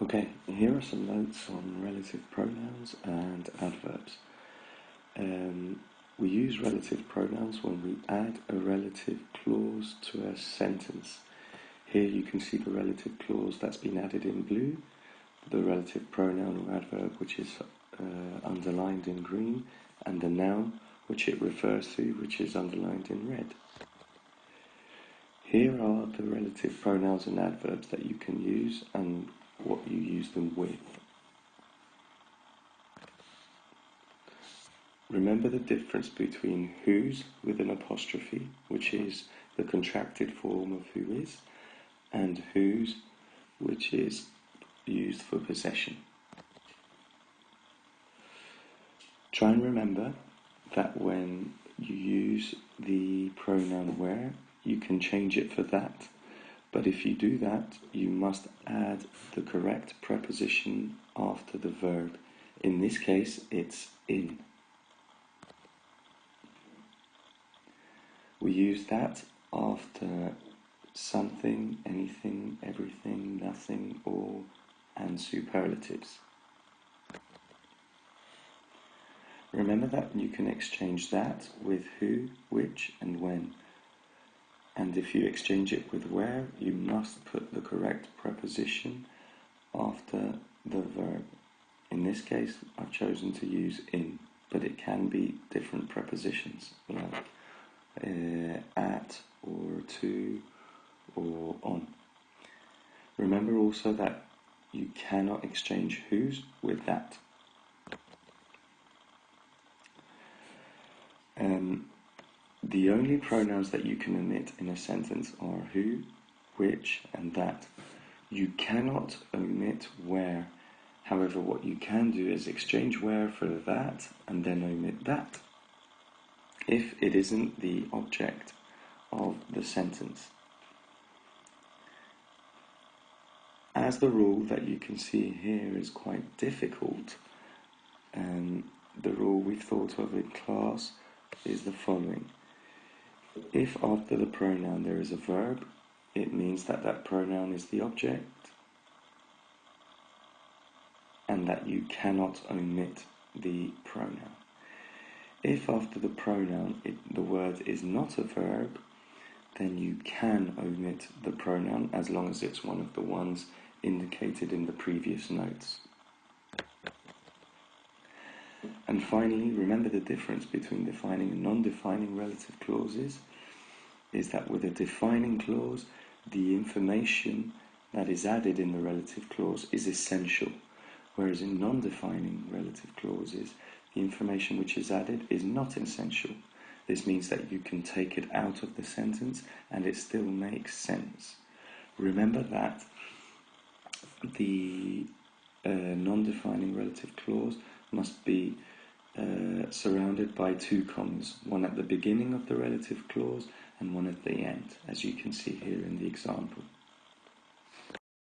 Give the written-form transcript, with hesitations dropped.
Okay, here are some notes on relative pronouns and adverbs. We use relative pronouns when we add a relative clause to a sentence. Here you can see the relative clause that's been added in blue, the relative pronoun or adverb which is underlined in green, and the noun which it refers to, which is underlined in red. Here are the relative pronouns and adverbs that you can use and what you use them with. Remember the difference between whose with an apostrophe, which is the contracted form of who is, and whose, which is used for possession. Try and remember that when you use the pronoun where, you can change it for that, but if you do that, you must add the correct preposition after the verb. In this case, it's in. We use that after something, anything, everything, nothing, all, and superlatives. Remember that you can exchange that with who, which, and when. And if you exchange it with where, you must put the correct preposition after the verb. In this case, I've chosen to use in, but it can be different prepositions, like at, or to, or on. Remember also that you cannot exchange whose with that. The only pronouns that you can omit in a sentence are who, which, and that. You cannot omit where. However, what you can do is exchange where for that and then omit that, if it isn't the object of the sentence. As the rule that you can see here is quite difficult, the rule we've thought of in class is the following. If after the pronoun there is a verb, it means that that pronoun is the object and that you cannot omit the pronoun. If after the pronoun the word is not a verb, then you can omit the pronoun as long as it's one of the ones indicated in the previous notes. And finally, remember the difference between defining and non-defining relative clauses is that with a defining clause, the information that is added in the relative clause is essential, whereas in non-defining relative clauses, the information which is added is not essential. This means that you can take it out of the sentence and it still makes sense. Remember that the non-defining relative clause must be surrounded by two commas, one at the beginning of the relative clause and one at the end, as you can see here in the example.